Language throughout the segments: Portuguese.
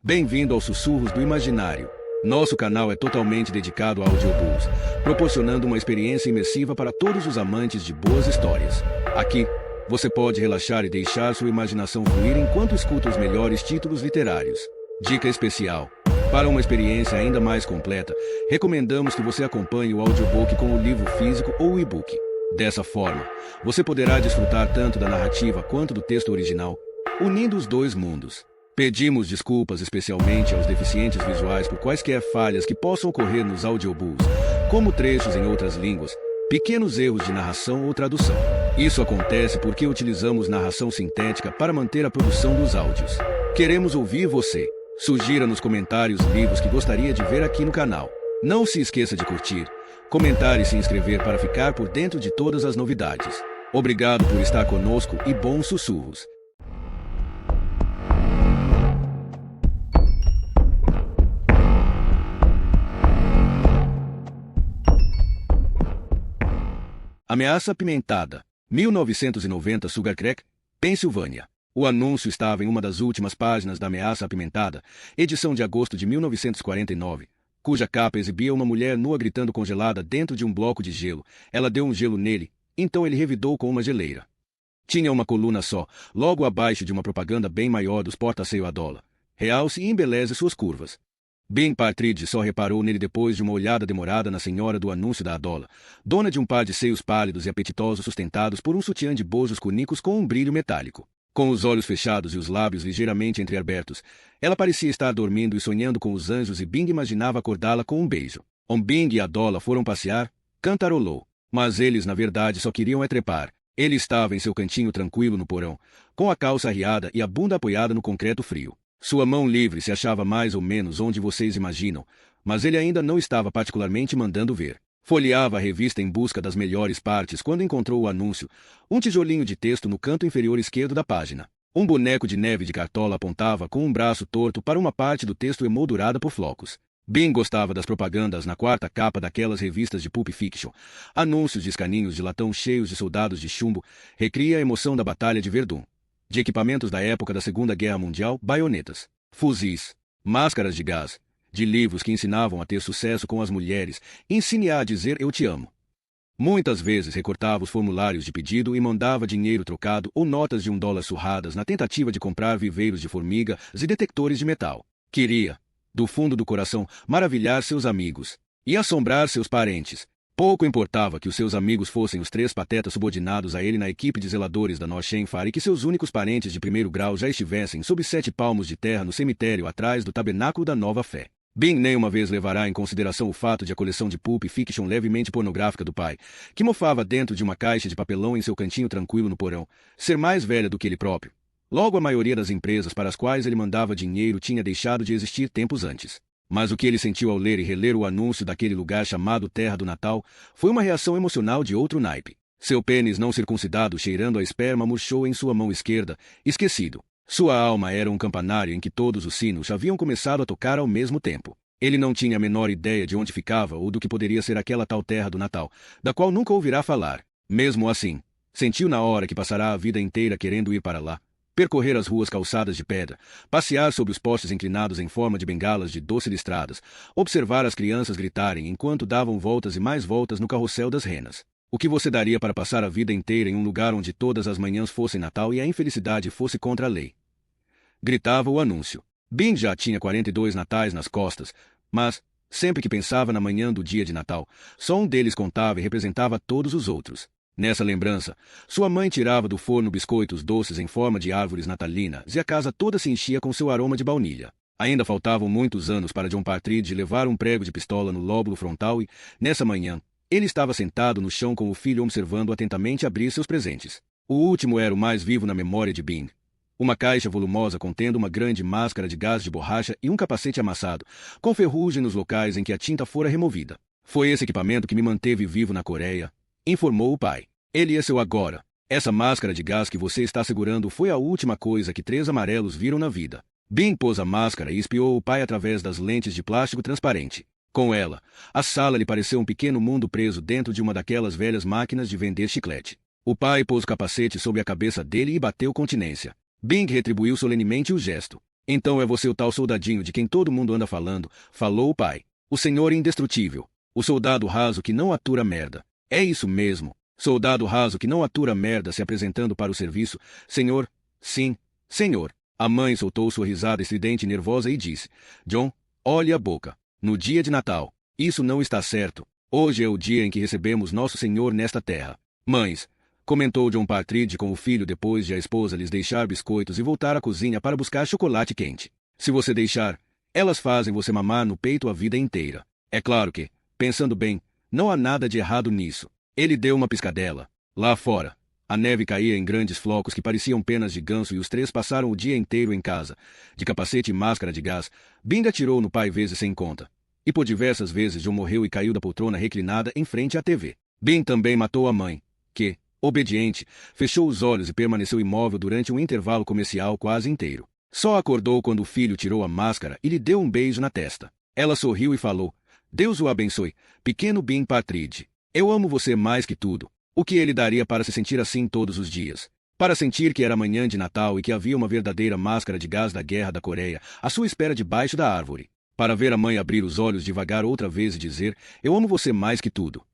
Bem-vindo aos Sussurros do Imaginário. Nosso canal é totalmente dedicado a audiobooks, proporcionando uma experiência imersiva para todos os amantes de boas histórias. Aqui, você pode relaxar e deixar sua imaginação fluir enquanto escuta os melhores títulos literários. Dica especial: para uma experiência ainda mais completa, recomendamos que você acompanhe o audiobook com o livro físico ou o e-book. Dessa forma, você poderá desfrutar tanto da narrativa quanto do texto original, unindo os dois mundos. Pedimos desculpas especialmente aos deficientes visuais por quaisquer falhas que possam ocorrer nos audiobooks, como trechos em outras línguas, pequenos erros de narração ou tradução. Isso acontece porque utilizamos narração sintética para manter a produção dos áudios. Queremos ouvir você. Sugira nos comentários livros que gostaria de ver aqui no canal. Não se esqueça de curtir, comentar e se inscrever para ficar por dentro de todas as novidades. Obrigado por estar conosco e bons sussurros. Ameaça apimentada. 1990 Sugar Crack, Pensilvânia. O anúncio estava em uma das últimas páginas da Ameaça Apimentada, edição de agosto de 1949, cuja capa exibia uma mulher nua gritando congelada dentro de um bloco de gelo. Ela deu um gelo nele, então ele revidou com uma geleira. Tinha uma coluna só, logo abaixo de uma propaganda bem maior dos porta-seio Adola. Realce e embeleze suas curvas. Ben Partridge só reparou nele depois de uma olhada demorada na senhora do anúncio da Adola, dona de um par de seios pálidos e apetitosos sustentados por um sutiã de bojos cunicos com um brilho metálico. Com os olhos fechados e os lábios ligeiramente entreabertos, ela parecia estar dormindo e sonhando com os anjos e Bing imaginava acordá-la com um beijo. Bing e Adola foram passear, cantarolou. Mas eles na verdade só queriam trepar. Ele estava em seu cantinho tranquilo no porão, com a calça arriada e a bunda apoiada no concreto frio. Sua mão livre se achava mais ou menos onde vocês imaginam, mas ele ainda não estava particularmente mandando ver. Folheava a revista em busca das melhores partes quando encontrou o anúncio, um tijolinho de texto no canto inferior esquerdo da página. Um boneco de neve de cartola apontava com um braço torto para uma parte do texto emoldurada por flocos. Ben gostava das propagandas na quarta capa daquelas revistas de Pulp Fiction. Anúncios de escaninhos de latão cheios de soldados de chumbo recria a emoção da Batalha de Verdun. De equipamentos da época da Segunda Guerra Mundial, baionetas, fuzis, máscaras de gás, de livros que ensinavam a ter sucesso com as mulheres, ensine-a a dizer eu te amo. Muitas vezes recortava os formulários de pedido e mandava dinheiro trocado ou notas de $1 surradas na tentativa de comprar viveiros de formigas e detectores de metal. Queria, do fundo do coração, maravilhar seus amigos e assombrar seus parentes. Pouco importava que os seus amigos fossem os 3 patetas subordinados a ele na equipe de zeladores da North Shenfar e que seus únicos parentes de primeiro grau já estivessem sob 7 palmos de terra no cemitério atrás do Tabernáculo da Nova Fé. Ben nenhuma vez levará em consideração o fato de a coleção de Pulp Fiction levemente pornográfica do pai, que mofava dentro de uma caixa de papelão em seu cantinho tranquilo no porão, ser mais velha do que ele próprio. Logo, a maioria das empresas para as quais ele mandava dinheiro tinha deixado de existir tempos antes. Mas o que ele sentiu ao ler e reler o anúncio daquele lugar chamado Terra do Natal foi uma reação emocional de outro naipe. Seu pênis não circuncidado cheirando a esperma murchou em sua mão esquerda, esquecido. Sua alma era um campanário em que todos os sinos haviam começado a tocar ao mesmo tempo. Ele não tinha a menor ideia de onde ficava ou do que poderia ser aquela tal Terra do Natal, da qual nunca ouvirá falar. Mesmo assim, sentiu na hora que passará a vida inteira querendo ir para lá. Percorrer as ruas calçadas de pedra, passear sob os postes inclinados em forma de bengalas de doce listradas, observar as crianças gritarem enquanto davam voltas e mais voltas no carrossel das renas. O que você daria para passar a vida inteira em um lugar onde todas as manhãs fossem Natal e a infelicidade fosse contra a lei? Gritava o anúncio. Ben já tinha 42 natais nas costas, mas, sempre que pensava na manhã do dia de Natal, só um deles contava e representava todos os outros. Nessa lembrança, sua mãe tirava do forno biscoitos doces em forma de árvores natalinas e a casa toda se enchia com seu aroma de baunilha. Ainda faltavam muitos anos para John Partridge levar um prego de pistola no lóbulo frontal e, nessa manhã, ele estava sentado no chão com o filho observando atentamente abrir seus presentes. O último era o mais vivo na memória de Ben. Uma caixa volumosa contendo uma grande máscara de gás de borracha e um capacete amassado, com ferrugem nos locais em que a tinta fora removida. Foi esse equipamento que me manteve vivo na Coreia, informou o pai. Ele é seu agora. Essa máscara de gás que você está segurando foi a última coisa que 3 amarelos viram na vida. Ben pôs a máscara e espiou o pai através das lentes de plástico transparente. Com ela, a sala lhe pareceu um pequeno mundo preso dentro de uma daquelas velhas máquinas de vender chiclete. O pai pôs o capacete sobre a cabeça dele e bateu continência. Bing retribuiu solenemente o gesto. Então é você o tal soldadinho de quem todo mundo anda falando, falou o pai. O senhor indestrutível. O soldado raso que não atura merda. É isso mesmo. Soldado raso que não atura merda se apresentando para o serviço. Senhor? Sim, senhor. A mãe soltou sua risada estridente e nervosa e disse: John, olhe a boca. No dia de Natal. Isso não está certo. Hoje é o dia em que recebemos Nosso Senhor nesta terra. Mães, comentou John Partridge com o filho depois de a esposa lhes deixar biscoitos e voltar à cozinha para buscar chocolate quente. Se você deixar, elas fazem você mamar no peito a vida inteira. É claro que, pensando bem, não há nada de errado nisso. Ele deu uma piscadela. Lá fora, a neve caía em grandes flocos que pareciam penas de ganso e os três passaram o dia inteiro em casa. De capacete e máscara de gás, Bing atirou no pai vezes sem conta. E por diversas vezes John morreu e caiu da poltrona reclinada em frente à TV. Bing também matou a mãe, que, obediente, fechou os olhos e permaneceu imóvel durante um intervalo comercial quase inteiro. Só acordou quando o filho tirou a máscara e lhe deu um beijo na testa. Ela sorriu e falou: Deus o abençoe, pequeno Bing Partridge. Eu amo você mais que tudo. O que ele daria para se sentir assim todos os dias? Para sentir que era manhã de Natal e que havia uma verdadeira máscara de gás da Guerra da Coreia à sua espera debaixo da árvore. Para ver a mãe abrir os olhos devagar outra vez e dizer: Eu amo você mais que tudo.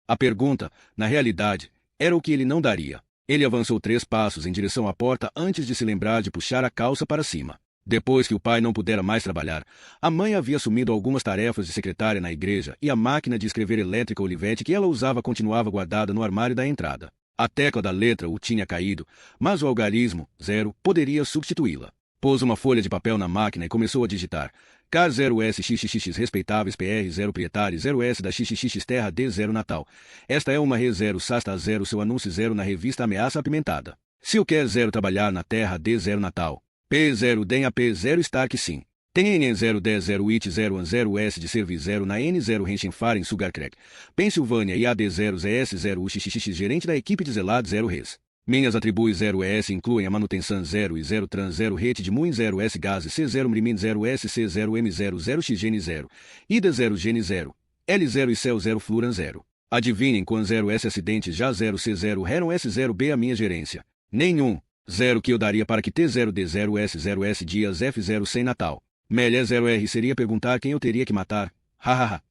A pergunta, na realidade, era o que ele não daria. Ele avançou 3 passos em direção à porta antes de se lembrar de puxar a calça para cima. Depois que o pai não pudera mais trabalhar, a mãe havia assumido algumas tarefas de secretária na igreja e a máquina de escrever elétrica Olivetti que ela usava continuava guardada no armário da entrada. A tecla da letra U tinha caído, mas o algarismo, 0, poderia substituí-la. Pôs uma folha de papel na máquina e começou a digitar. CAR 0SXXX respeitáveis PR 0 proprietário 0S da XXX terra D0 Natal. Esta é uma Re 0 Sasta 0 seu anúncio 0 na revista Ameaça Apimentada. Se o quer 0 trabalhar na terra D0 Natal. P0 DEM a P0 Stark sim. Tem N0 D0 IT 0 AN 0 S de Servir 0 na N0 Renchenfar em Sugar Creek, Pensilvânia e AD0 ZS 0 UXXX gerente da equipe de Zelad 0 Res. Minhas atribuis 0ES incluem a manutenção 0 e 0 trans 0 rete de MUN 0S gases C0 mrimin 0 SC 0 M0 0 XGN 0, IDA 0 GN 0, L0 e CEL 0 Fluran 0. Adivinhem quando 0S acidentes já 0 C0 Heron S0B a minha gerência. Nenhum. 0 que eu daria para que T0D0S0S dias F0 sem Natal. Melhor 0R seria perguntar quem eu teria que matar. Hahaha.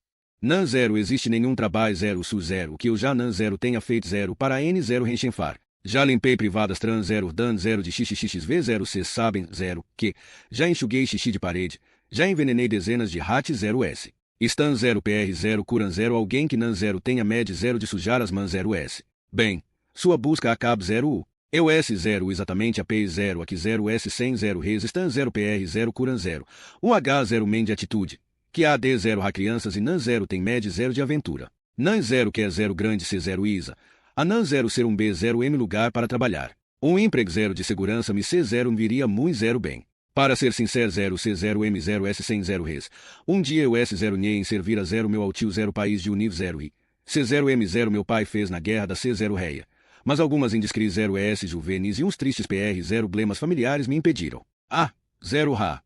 NAN 0 existe nenhum trabalho 0 SU 0 que eu já NAN 0 tenha feito 0 para N0 Renchenfar. Já limpei privadas trans 0 dan 0 de XXXV0C sabem 0 que já enxuguei xixi de parede, já envenenei dezenas de RAT 0S. Stan 0 PR 0 curan 0 alguém que NAN 0 tenha med 0 de sujar as man 0S. Bem, sua busca acaba 0U. Eu S0 exatamente a P0 aqui 0S 100 0 res Stan 0 PR 0 curan 0. O H0 men de atitude. Que AD0 ha crianças e NAN 0 tem med 0 de aventura. NAN 0 que é 0 grande C0 ISA. A NAN 0 ser um B0M lugar para trabalhar. Um emprego 0 de segurança me C0 viria muito 0 bem. Para ser sincero 0 C0M0 S100 0 res. Um dia eu S0 NE em servir a 0 meu altio 0 país de Univ 0 I. C0M0 meu pai fez na guerra da C0 Reia. Mas algumas indiscris 0 ES juvenis e uns tristes PR 0 blemas familiares me impediram. 0 Ra.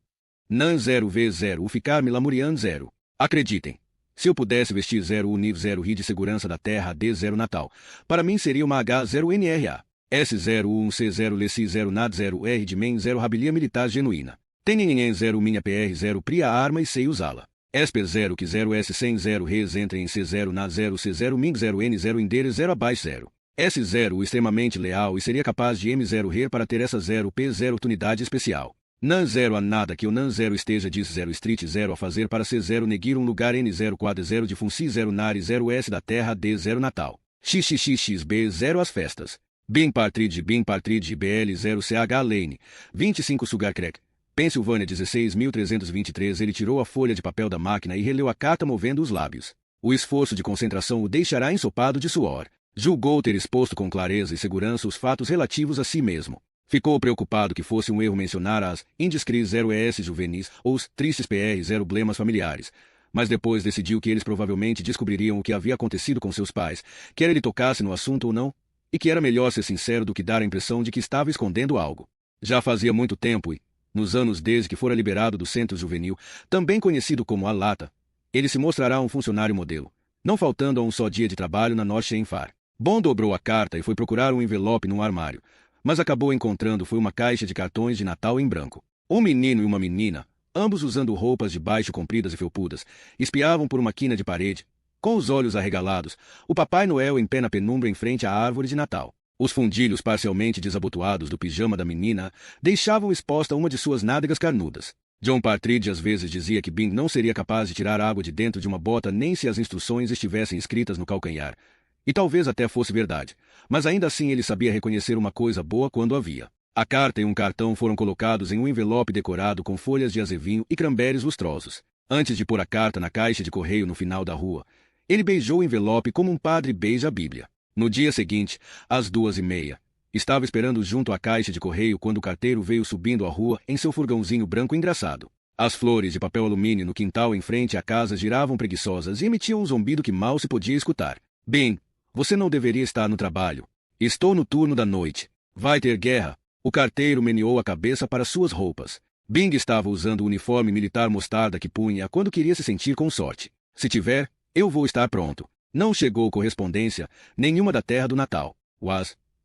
NAN 0 V0 o ficar me lamuriando 0. Acreditem. Se eu pudesse vestir 0 Univ 0 RI de segurança da terra D0 Natal, para mim seria uma H0NRA. S01C0 Leci 0 NAD 0 R de MEN 0 Rabilia militar genuína. Tenenhen 0 minha PR 0 Pria arma e sei usá-la. SP 0 que 0 S100 0 Res entre em C0 NAD 0 C0 MIG 0 N 0 Indere 0 abaixo 0. S0 extremamente leal e seria capaz de M0 RER para ter essa 0 P0 oportunidade especial. NAN 0 a nada que o NAN 0 esteja diz 0 Street 0 a fazer para C0 neguir um lugar N0 quadro 0 de Funci 0 Nari 0 S da terra D0 Natal. XXXXB 0 as festas. Bing Partridge BL 0 CH Lane. 25 Sugar Creek. Pensilvânia 16.323 ele tirou a folha de papel da máquina e releu a carta movendo os lábios. O esforço de concentração o deixará ensopado de suor. Julgou ter exposto com clareza e segurança os fatos relativos a si mesmo. Ficou preocupado que fosse um erro mencionar as indiscris 0 ES juvenis ou os tristes PR 0 blemas familiares, mas depois decidiu que eles provavelmente descobririam o que havia acontecido com seus pais, quer ele tocasse no assunto ou não, e que era melhor ser sincero do que dar a impressão de que estava escondendo algo. Já fazia muito tempo e, nos anos desde que fora liberado do centro juvenil, também conhecido como a Lata, ele se mostrará um funcionário modelo, não faltando a um só dia de trabalho na Norte Enfar. Bond dobrou a carta e foi procurar um envelope num armário, mas acabou encontrando foi uma caixa de cartões de Natal em branco. Um menino e uma menina, ambos usando roupas de baixo compridas e felpudas, espiavam por uma quina de parede, com os olhos arregalados, o Papai Noel em pé na penumbra em frente à árvore de Natal. Os fundilhos parcialmente desabotoados do pijama da menina deixavam exposta uma de suas nádegas carnudas. John Partridge às vezes dizia que Bing não seria capaz de tirar água de dentro de uma bota nem se as instruções estivessem escritas no calcanhar. E talvez até fosse verdade, mas ainda assim ele sabia reconhecer uma coisa boa quando havia. A carta e um cartão foram colocados em um envelope decorado com folhas de azevinho e cranberries lustrosos. Antes de pôr a carta na caixa de correio no final da rua, ele beijou o envelope como um padre beija a Bíblia. No dia seguinte, às 2:30, estava esperando junto à caixa de correio quando o carteiro veio subindo a rua em seu furgãozinho branco engraçado. As flores de papel alumínio no quintal em frente à casa giravam preguiçosas e emitiam um zumbido que mal se podia escutar. Bing, você não deveria estar no trabalho. Estou no turno da noite. Vai ter guerra. O carteiro meneou a cabeça para suas roupas. Bing estava usando o uniforme militar mostarda que punha quando queria se sentir com sorte. Se tiver, eu vou estar pronto. Não chegou correspondência nenhuma da terra do Natal.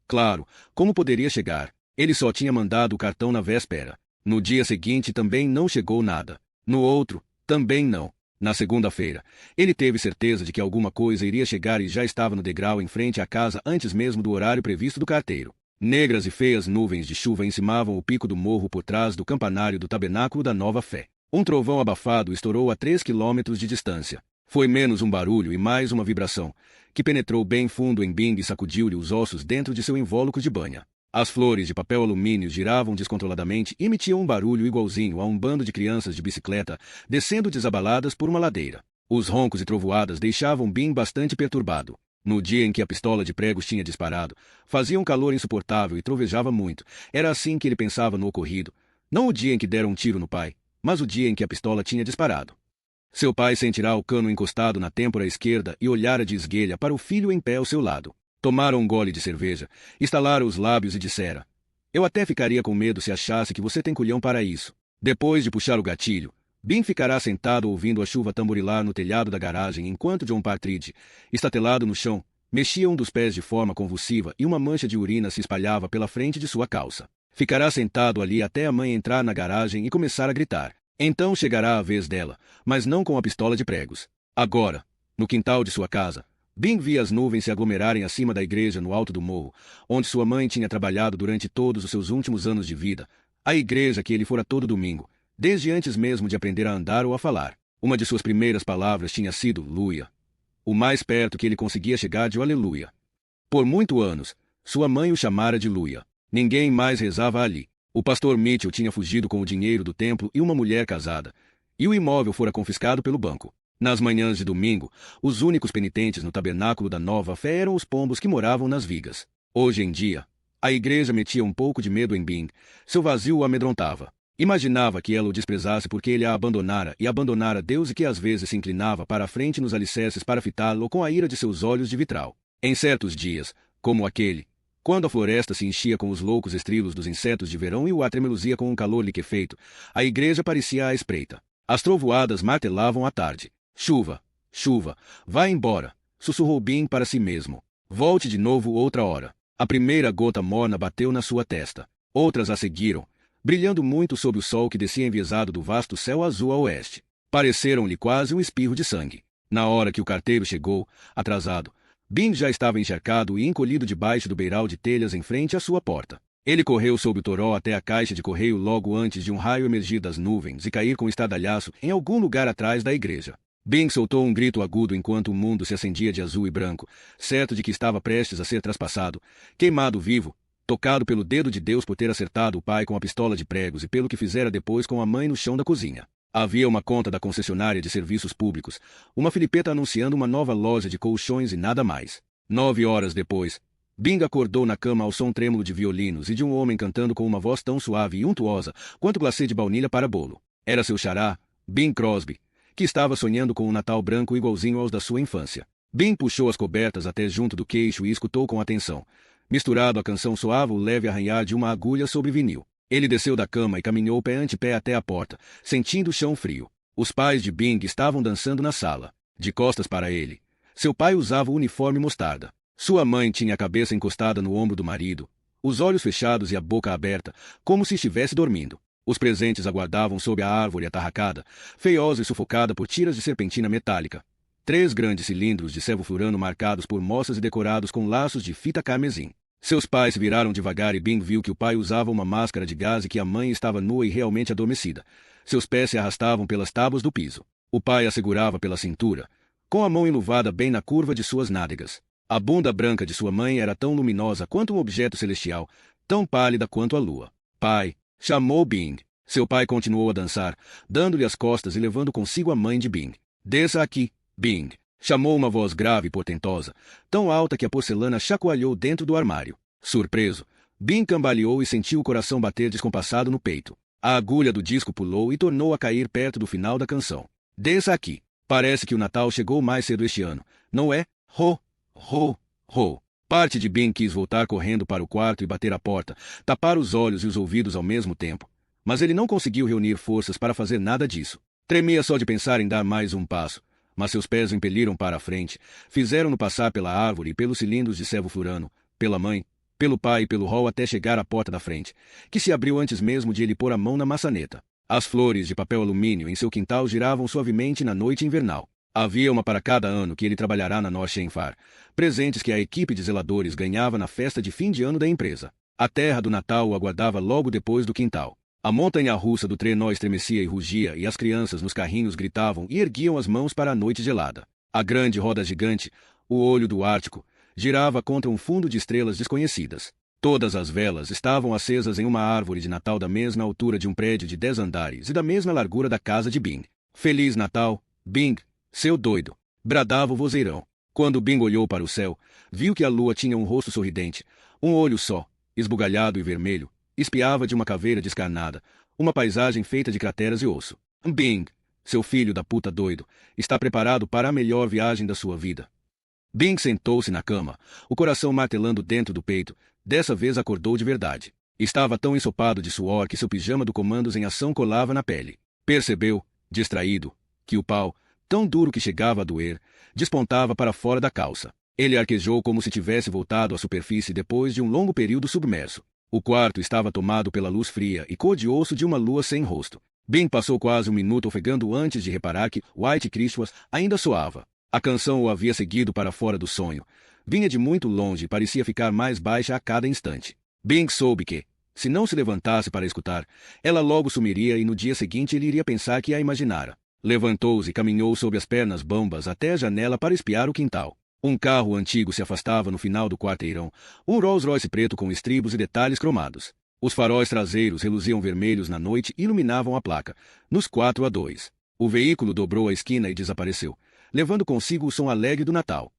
Claro, como poderia chegar? Ele só tinha mandado o cartão na véspera. No dia seguinte também não chegou nada. No outro, também não. Na segunda-feira, ele teve certeza de que alguma coisa iria chegar e já estava no degrau em frente à casa antes mesmo do horário previsto do carteiro. Negras e feias nuvens de chuva encimavam o pico do morro por trás do campanário do Tabernáculo da Nova Fé. Um trovão abafado estourou a 3 quilômetros de distância. Foi menos um barulho e mais uma vibração, que penetrou bem fundo em Bing e sacudiu-lhe os ossos dentro de seu invólucro de banha. As flores de papel alumínio giravam descontroladamente e emitiam um barulho igualzinho a um bando de crianças de bicicleta descendo desabaladas por uma ladeira. Os roncos e trovoadas deixavam Bing bastante perturbado. No dia em que a pistola de pregos tinha disparado, fazia um calor insuportável e trovejava muito. Era assim que ele pensava no ocorrido. Não o dia em que deram um tiro no pai, mas o dia em que a pistola tinha disparado. Seu pai sentirá o cano encostado na têmpora esquerda e olhara de esguelha para o filho em pé ao seu lado. Tomara um gole de cerveja, estalara os lábios e dissera: eu até ficaria com medo se achasse que você tem culhão para isso. Depois de puxar o gatilho, Bing ficará sentado ouvindo a chuva tamborilar no telhado da garagem enquanto John Partridge, estatelado no chão, mexia um dos pés de forma convulsiva e uma mancha de urina se espalhava pela frente de sua calça. Ficará sentado ali até a mãe entrar na garagem e começar a gritar. Então chegará a vez dela, mas não com a pistola de pregos. Agora, no quintal de sua casa, Bing via as nuvens se aglomerarem acima da igreja no alto do morro, onde sua mãe tinha trabalhado durante todos os seus últimos anos de vida, a igreja que ele fora todo domingo, desde antes mesmo de aprender a andar ou a falar. Uma de suas primeiras palavras tinha sido Luia, o mais perto que ele conseguia chegar de Aleluia. Por muitos anos, sua mãe o chamara de Luia. Ninguém mais rezava ali. O pastor Mitchell tinha fugido com o dinheiro do templo e uma mulher casada, e o imóvel fora confiscado pelo banco. Nas manhãs de domingo, os únicos penitentes no tabernáculo da Nova Fé eram os pombos que moravam nas vigas. Hoje em dia, a igreja metia um pouco de medo em Bing. Seu vazio o amedrontava. Imaginava que ela o desprezasse porque ele a abandonara e abandonara Deus e que às vezes se inclinava para a frente nos alicerces para fitá-lo com a ira de seus olhos de vitral. Em certos dias, como aquele, quando a floresta se enchia com os loucos estrilos dos insetos de verão e o ar tremeluzia com um calor liquefeito, a igreja parecia à espreita. As trovoadas martelavam à tarde. Chuva, chuva, vá embora, sussurrou Bing para si mesmo. Volte de novo outra hora. A primeira gota morna bateu na sua testa. Outras a seguiram, brilhando muito sob o sol que descia enviesado do vasto céu azul a oeste. Pareceram-lhe quase um espirro de sangue. Na hora que o carteiro chegou, atrasado, Bing já estava encharcado e encolhido debaixo do beiral de telhas em frente à sua porta. Ele correu sob o toró até a caixa de correio logo antes de um raio emergir das nuvens e cair com estardalhaço em algum lugar atrás da igreja. Bing soltou um grito agudo enquanto o mundo se acendia de azul e branco, certo de que estava prestes a ser traspassado, queimado vivo, tocado pelo dedo de Deus por ter acertado o pai com a pistola de pregos e pelo que fizera depois com a mãe no chão da cozinha. Havia uma conta da concessionária de serviços públicos, uma filipeta anunciando uma nova loja de colchões e nada mais. 9 horas depois, Bing acordou na cama ao som trêmulo de violinos e de um homem cantando com uma voz tão suave e untuosa quanto glacê de baunilha para bolo. Era seu xará, Bing Crosby, que estava sonhando com um Natal branco igualzinho aos da sua infância. Bing puxou as cobertas até junto do queixo e escutou com atenção. Misturado à canção soava o leve arranhar de uma agulha sobre vinil. Ele desceu da cama e caminhou pé ante pé até a porta, sentindo o chão frio. Os pais de Bing estavam dançando na sala. De costas para ele, seu pai usava o uniforme mostarda. Sua mãe tinha a cabeça encostada no ombro do marido, os olhos fechados e a boca aberta, como se estivesse dormindo. Os presentes aguardavam sob a árvore atarracada, feiosa e sufocada por tiras de serpentina metálica. 3 grandes cilindros de sevoflurano marcados por moças e decorados com laços de fita carmesim. Seus pais se viraram devagar e Bing viu que o pai usava uma máscara de gás e que a mãe estava nua e realmente adormecida. Seus pés se arrastavam pelas tábuas do piso. O pai a segurava pela cintura, com a mão enluvada bem na curva de suas nádegas. A bunda branca de sua mãe era tão luminosa quanto um objeto celestial, tão pálida quanto a lua. Pai, chamou Bing. Seu pai continuou a dançar, dando-lhe as costas e levando consigo a mãe de Bing. Desça aqui, Bing, chamou uma voz grave e portentosa, tão alta que a porcelana chacoalhou dentro do armário. Surpreso, Bing cambaleou e sentiu o coração bater descompassado no peito. A agulha do disco pulou e tornou a cair perto do final da canção. Desça aqui. Parece que o Natal chegou mais cedo este ano, não é? Ho, ho, ho. Parte de Bing quis voltar correndo para o quarto e bater a porta, tapar os olhos e os ouvidos ao mesmo tempo. Mas ele não conseguiu reunir forças para fazer nada disso. Tremia só de pensar em dar mais um passo. Mas seus pés o impeliram para a frente, fizeram-no passar pela árvore e pelos cilindros de sevoflurano, pela mãe, pelo pai e pelo hall até chegar à porta da frente, que se abriu antes mesmo de ele pôr a mão na maçaneta. As flores de papel alumínio em seu quintal giravam suavemente na noite invernal. Havia uma para cada ano que ele trabalhará na North Shenfar, presentes que a equipe de zeladores ganhava na festa de fim de ano da empresa. A terra do Natal o aguardava logo depois do quintal. A montanha-russa do trenó estremecia e rugia e as crianças nos carrinhos gritavam e erguiam as mãos para a noite gelada. A grande roda gigante, o olho do Ártico, girava contra um fundo de estrelas desconhecidas. Todas as velas estavam acesas em uma árvore de Natal da mesma altura de um prédio de 10 andares e da mesma largura da casa de Bing. Feliz Natal, Bing, seu doido! Bradava o vozeirão. Quando Bing olhou para o céu, viu que a lua tinha um rosto sorridente, um olho só, esbugalhado e vermelho, espiava de uma caveira descarnada, uma paisagem feita de crateras e osso. Bing, seu filho da puta doido, está preparado para a melhor viagem da sua vida. Bing sentou-se na cama, o coração martelando dentro do peito. Dessa vez acordou de verdade. Estava tão ensopado de suor que seu pijama do Comandos em Ação colava na pele. Percebeu, distraído, que o pau, tão duro que chegava a doer, despontava para fora da calça. Ele arquejou como se tivesse voltado à superfície depois de um longo período submerso. O quarto estava tomado pela luz fria e cor de osso de uma lua sem rosto. Bing passou quase um minuto ofegando antes de reparar que White Christmas ainda soava. A canção o havia seguido para fora do sonho. Vinha de muito longe e parecia ficar mais baixa a cada instante. Bing soube que, se não se levantasse para escutar, ela logo sumiria e no dia seguinte ele iria pensar que a imaginara. Levantou-se e caminhou sob as pernas bambas até a janela para espiar o quintal. Um carro antigo se afastava no final do quarteirão, um Rolls-Royce preto com estribos e detalhes cromados. Os faróis traseiros reluziam vermelhos na noite e iluminavam a placa, nos 4-2. O veículo dobrou a esquina e desapareceu, levando consigo o som alegre do Natal.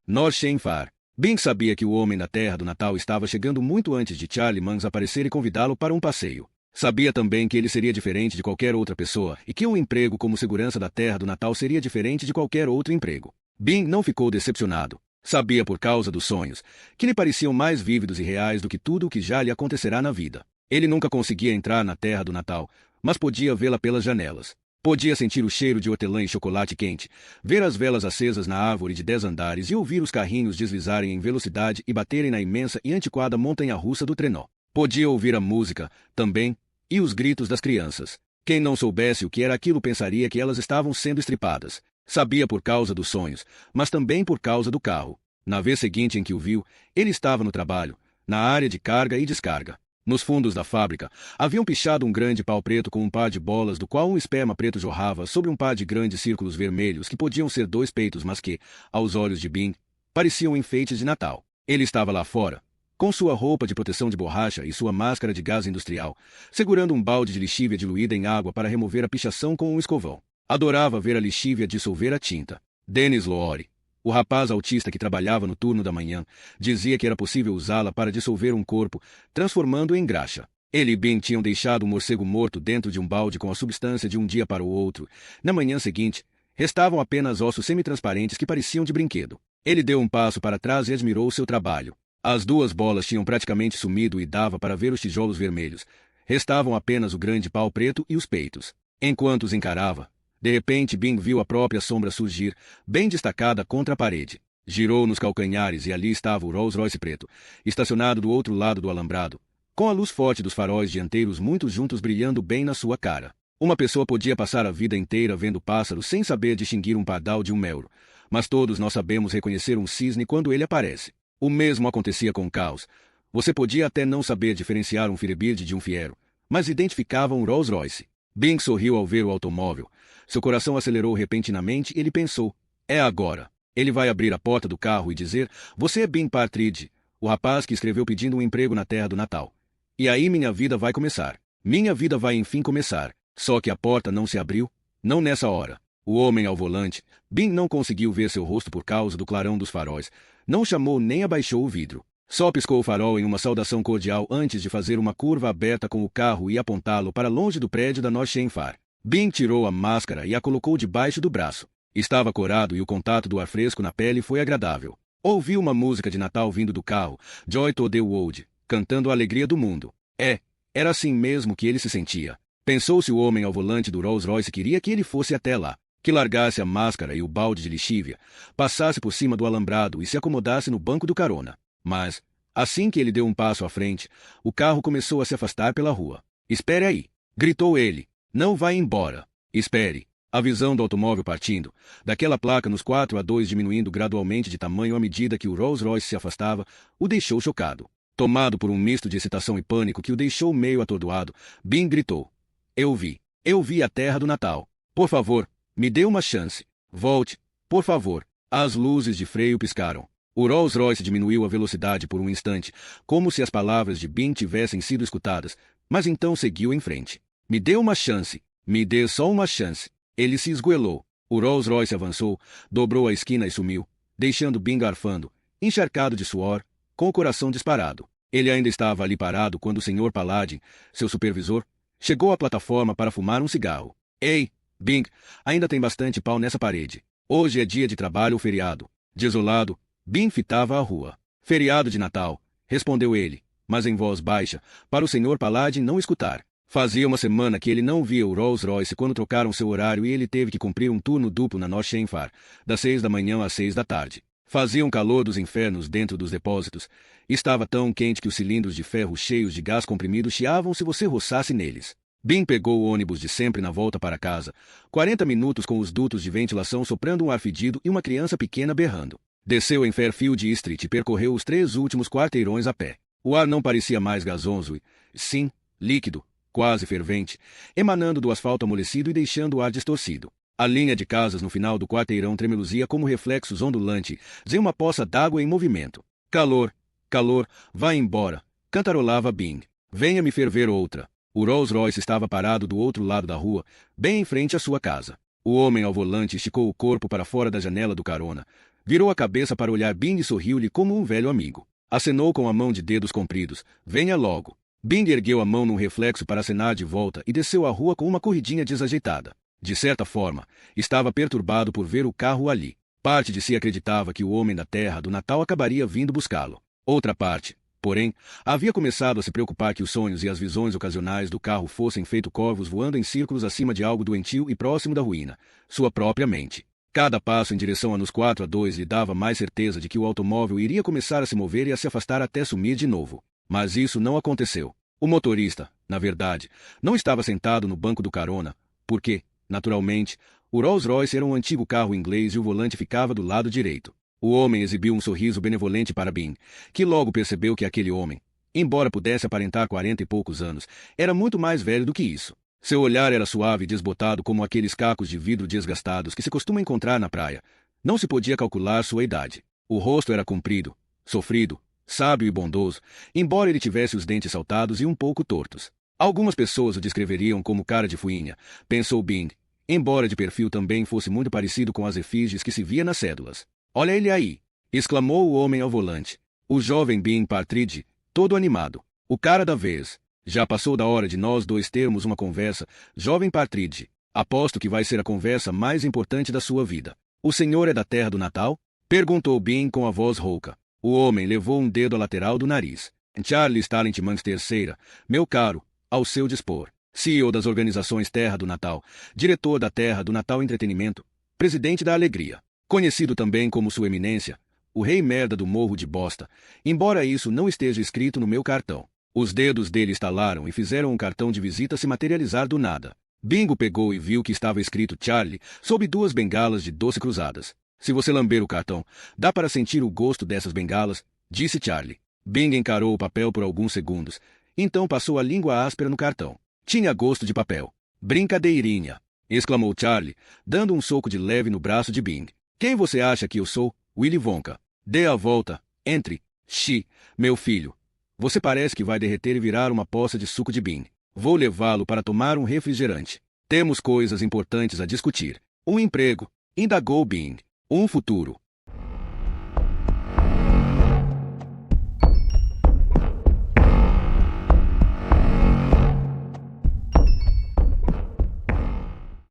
North Shenfar. Bing sabia que o homem da Terra do Natal estava chegando muito antes de Charlie Mans aparecer e convidá-lo para um passeio. Sabia também que ele seria diferente de qualquer outra pessoa e que um emprego como segurança da Terra do Natal seria diferente de qualquer outro emprego. Bing não ficou decepcionado. Sabia por causa dos sonhos, que lhe pareciam mais vívidos e reais do que tudo o que já lhe acontecerá na vida. Ele nunca conseguia entrar na Terra do Natal, mas podia vê-la pelas janelas. Podia sentir o cheiro de hortelã e chocolate quente, ver as velas acesas na árvore de 10 andares e ouvir os carrinhos deslizarem em velocidade e baterem na imensa e antiquada montanha-russa do trenó. Podia ouvir a música, também, e os gritos das crianças. Quem não soubesse o que era aquilo pensaria que elas estavam sendo estripadas. Sabia por causa dos sonhos, mas também por causa do carro. Na vez seguinte em que o viu, ele estava no trabalho, na área de carga e descarga. Nos fundos da fábrica, haviam pichado um grande pau preto com um par de bolas do qual um esperma preto jorrava sobre um par de grandes círculos vermelhos que podiam ser 2 peitos mas que, aos olhos de Bing, pareciam enfeites de Natal. Ele estava lá fora, com sua roupa de proteção de borracha e sua máscara de gás industrial, segurando um balde de lixívia diluída em água para remover a pichação com um escovão. Adorava ver a lixívia dissolver a tinta. Dennis Lowry, o rapaz autista que trabalhava no turno da manhã, dizia que era possível usá-la para dissolver um corpo, transformando-o em graxa. Ele e Bing tinham deixado um morcego morto dentro de um balde com a substância de um dia para o outro. Na manhã seguinte, restavam apenas ossos semi-transparentes que pareciam de brinquedo. Ele deu um passo para trás e admirou seu trabalho. As 2 bolas tinham praticamente sumido e dava para ver os tijolos vermelhos. Restavam apenas o grande pau preto e os peitos. Enquanto os encarava, De repente Bing viu a própria sombra surgir, bem destacada contra a parede. Girou nos calcanhares e ali estava o Rolls-Royce preto, estacionado do outro lado do alambrado, com a luz forte dos faróis dianteiros muito juntos brilhando bem na sua cara. Uma pessoa podia passar a vida inteira vendo pássaros sem saber distinguir um pardal de um melro, mas todos nós sabemos reconhecer um cisne quando ele aparece. O mesmo acontecia com carros. Você podia até não saber diferenciar um Firebird de um Fiero, mas identificava um Rolls-Royce. Bing sorriu ao ver o automóvel. Seu coração acelerou repentinamente e ele pensou, é agora. Ele vai abrir a porta do carro e dizer, você é Bing Partridge, o rapaz que escreveu pedindo um emprego na terra do Natal. E aí minha vida vai começar. Minha vida vai enfim começar. Só que a porta não se abriu, não nessa hora. O homem ao volante, Bing não conseguiu ver seu rosto por causa do clarão dos faróis. Não chamou nem abaixou o vidro. Só piscou o farol em uma saudação cordial antes de fazer uma curva aberta com o carro e apontá-lo para longe do prédio da North Shenfar. Bing tirou a máscara e a colocou debaixo do braço. Estava corado e o contato do ar fresco na pele foi agradável. Ouviu uma música de Natal vindo do carro, Joy to the World, cantando a alegria do mundo. Era assim mesmo que ele se sentia. Pensou se o homem ao volante do Rolls-Royce queria que ele fosse até lá, que largasse a máscara e o balde de lixívia, passasse por cima do alambrado e se acomodasse no banco do carona. Mas, assim que ele deu um passo à frente, o carro começou a se afastar pela rua. Espere aí! Gritou ele. Não vá embora. Espere. A visão do automóvel partindo, daquela placa nos 4x2 diminuindo gradualmente de tamanho à medida que o Rolls-Royce se afastava, o deixou chocado. Tomado por um misto de excitação e pânico que o deixou meio atordoado, Bing gritou. Eu vi a terra do Natal. Por favor, me dê uma chance. Volte, por favor. As luzes de freio piscaram. O Rolls-Royce diminuiu a velocidade por um instante, como se as palavras de Bing tivessem sido escutadas, mas então seguiu em frente. Me dê uma chance. Me dê só uma chance. Ele se esgoelou. O Rolls-Royce avançou, dobrou a esquina e sumiu, deixando Bing arfando, encharcado de suor, com o coração disparado. Ele ainda estava ali parado quando o Sr. Paladin, seu supervisor, chegou à plataforma para fumar um cigarro. Ei, Bing, ainda tem bastante pau nessa parede. Hoje é dia de trabalho ou feriado. Desolado, Bing fitava a rua. Feriado de Natal, respondeu ele, mas em voz baixa, para o Sr. Paladin não escutar. Fazia uma semana que ele não via o Rolls-Royce quando trocaram seu horário e ele teve que cumprir um turno duplo na North Shenfar, das 6 da manhã às 6 da tarde. Fazia um calor dos infernos dentro dos depósitos. Estava tão quente que os cilindros de ferro cheios de gás comprimido chiavam se você roçasse neles. Bing pegou o ônibus de sempre na volta para casa. 40 minutos com os dutos de ventilação soprando um ar fedido e uma criança pequena berrando. Desceu em Fairfield Street e percorreu os 3 últimos quarteirões a pé. O ar não parecia mais gasonso e, sim, líquido, quase fervente, emanando do asfalto amolecido e deixando o ar distorcido. A linha de casas no final do quarteirão tremeluzia como reflexos ondulantes de uma poça d'água em movimento. Calor, calor, vá embora, cantarolava Bing. Venha me ferver outra. O Rolls-Royce estava parado do outro lado da rua, bem em frente à sua casa. O homem ao volante esticou o corpo para fora da janela do carona, virou a cabeça para olhar Bing e sorriu-lhe como um velho amigo. Acenou com a mão de dedos compridos. Venha logo. Bing ergueu a mão num reflexo para acenar de volta e desceu a rua com uma corridinha desajeitada. De certa forma, estava perturbado por ver o carro ali. Parte de si acreditava que o homem da terra do Natal acabaria vindo buscá-lo. Outra parte, porém, havia começado a se preocupar que os sonhos e as visões ocasionais do carro fossem feito corvos voando em círculos acima de algo doentio e próximo da ruína, sua própria mente. Cada passo em direção a nos 4x2 lhe dava mais certeza de que o automóvel iria começar a se mover e a se afastar até sumir de novo. Mas isso não aconteceu. O motorista, na verdade, não estava sentado no banco do carona, porque, naturalmente, o Rolls-Royce era um antigo carro inglês e o volante ficava do lado direito. O homem exibiu um sorriso benevolente para Bing, que logo percebeu que aquele homem, embora pudesse aparentar 40 e poucos anos, era muito mais velho do que isso. Seu olhar era suave e desbotado como aqueles cacos de vidro desgastados que se costuma encontrar na praia. Não se podia calcular sua idade. O rosto era comprido, sofrido, sábio e bondoso, embora ele tivesse os dentes saltados e um pouco tortos. Algumas pessoas o descreveriam como cara de fuinha, pensou Bing, embora de perfil também fosse muito parecido com as efígies que se via nas cédulas. Olha ele aí! Exclamou o homem ao volante. O jovem Bing Partridge, todo animado. O cara da vez. Já passou da hora de nós dois termos uma conversa, jovem Partridge. Aposto que vai ser a conversa mais importante da sua vida. O senhor é da terra do Natal? Perguntou Bing com a voz rouca. O homem levou um dedo à lateral do nariz. Charlie Stalintmans III, meu caro, ao seu dispor. CEO das organizações Terra do Natal, diretor da Terra do Natal Entretenimento, presidente da Alegria, conhecido também como Sua Eminência, o rei merda do Morro de Bosta, embora isso não esteja escrito no meu cartão. Os dedos dele estalaram e fizeram um cartão de visita se materializar do nada. Bingo pegou e viu que estava escrito Charlie sob 2 bengalas de doce cruzadas. Se você lamber o cartão, dá para sentir o gosto dessas bengalas, disse Charlie. Bing encarou o papel por alguns segundos, então passou a língua áspera no cartão. Tinha gosto de papel. Brincadeirinha! Exclamou Charlie, dando um soco de leve no braço de Bing. Quem você acha que eu sou? Willy Wonka. Dê a volta. Entre. Meu filho. Você parece que vai derreter e virar uma poça de suco de Bing. Vou levá-lo para tomar um refrigerante. Temos coisas importantes a discutir. Um emprego, indagou Bing. Um futuro.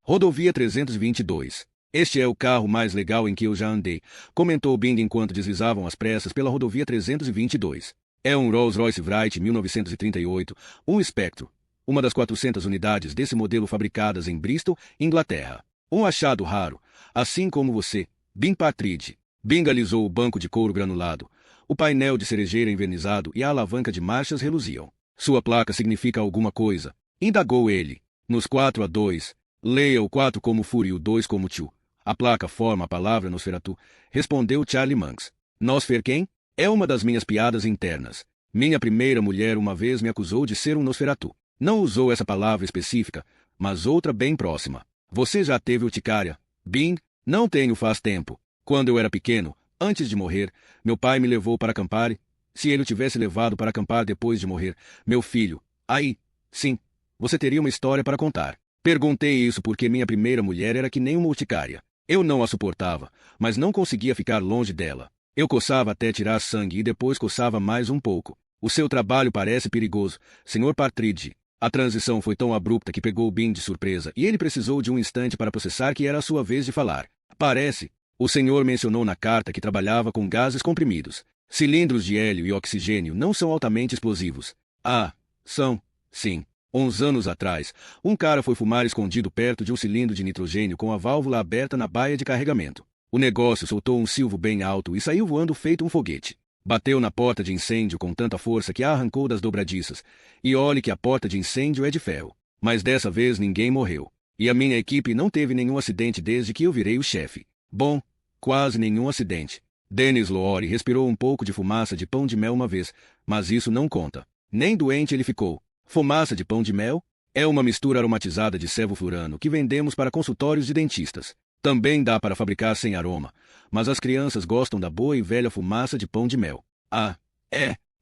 Rodovia 322. Este é o carro mais legal em que eu já andei, comentou Bing enquanto deslizavam às pressas pela rodovia 322. É um Rolls-Royce Wright 1938, um Spectre, uma das 400 unidades desse modelo fabricadas em Bristol, Inglaterra. Um achado raro, assim como você, Bing Partridge. Bing alisou o banco de couro granulado, o painel de cerejeira envernizado e a alavanca de marchas reluziam. Sua placa significa alguma coisa, indagou ele. Nos 4-2, leia o 4 como Fury e o 2 como Tio. A placa forma a palavra Nosferatu, respondeu Charlie Monks. Nosfer quem? É uma das minhas piadas internas. Minha primeira mulher uma vez me acusou de ser um Nosferatu. Não usou essa palavra específica, mas outra bem próxima. Você já teve urticária? Bing? Não tenho faz tempo. Quando eu era pequeno, antes de morrer, meu pai me levou para acampar e, se ele o tivesse levado para acampar depois de morrer, meu filho, aí, sim, você teria uma história para contar. Perguntei isso porque minha primeira mulher era que nem uma urticária. Eu não a suportava, mas não conseguia ficar longe dela. Eu coçava até tirar sangue e depois coçava mais um pouco. O seu trabalho parece perigoso, Sr. Partridge. A transição foi tão abrupta que pegou Bing de surpresa e ele precisou de um instante para processar que era a sua vez de falar. Parece. O senhor mencionou na carta que trabalhava com gases comprimidos. Cilindros de hélio e oxigênio não são altamente explosivos. Ah, são. Sim. Uns anos atrás, um cara foi fumar escondido perto de um cilindro de nitrogênio com a válvula aberta na baia de carregamento. O negócio soltou um silvo bem alto e saiu voando feito um foguete. Bateu na porta de incêndio com tanta força que a arrancou das dobradiças. E olhe que a porta de incêndio é de ferro. Mas dessa vez ninguém morreu. E a minha equipe não teve nenhum acidente desde que eu virei o chefe. Bom, quase nenhum acidente. Dennis Lowry respirou um pouco de fumaça de pão de mel uma vez, mas isso não conta. Nem doente ele ficou. Fumaça de pão de mel? É uma mistura aromatizada de sevoflurano que vendemos para consultórios de dentistas. Também dá para fabricar sem aroma, mas as crianças gostam da boa e velha fumaça de pão de mel. Ah,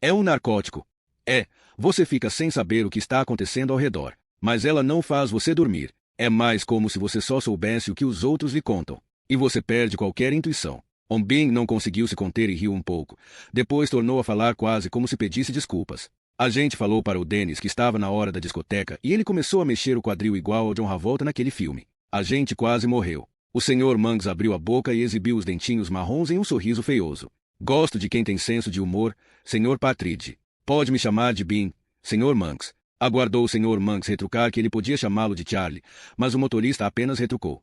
é um narcótico. Você fica sem saber o que está acontecendo ao redor, mas ela não faz você dormir. É mais como se você só soubesse o que os outros lhe contam, e você perde qualquer intuição. Bing não conseguiu se conter e riu um pouco. Depois tornou a falar quase como se pedisse desculpas. A gente falou para o Dennis que estava na hora da discoteca e ele começou a mexer o quadril igual ao John Travolta naquele filme. A gente quase morreu. O Sr. Monks abriu a boca e exibiu os dentinhos marrons em um sorriso feioso. Gosto de quem tem senso de humor, Sr. Partridge. Pode me chamar de Bing, Sr. Monks. Aguardou o Sr. Monks retrucar que ele podia chamá-lo de Charlie, mas o motorista apenas retrucou.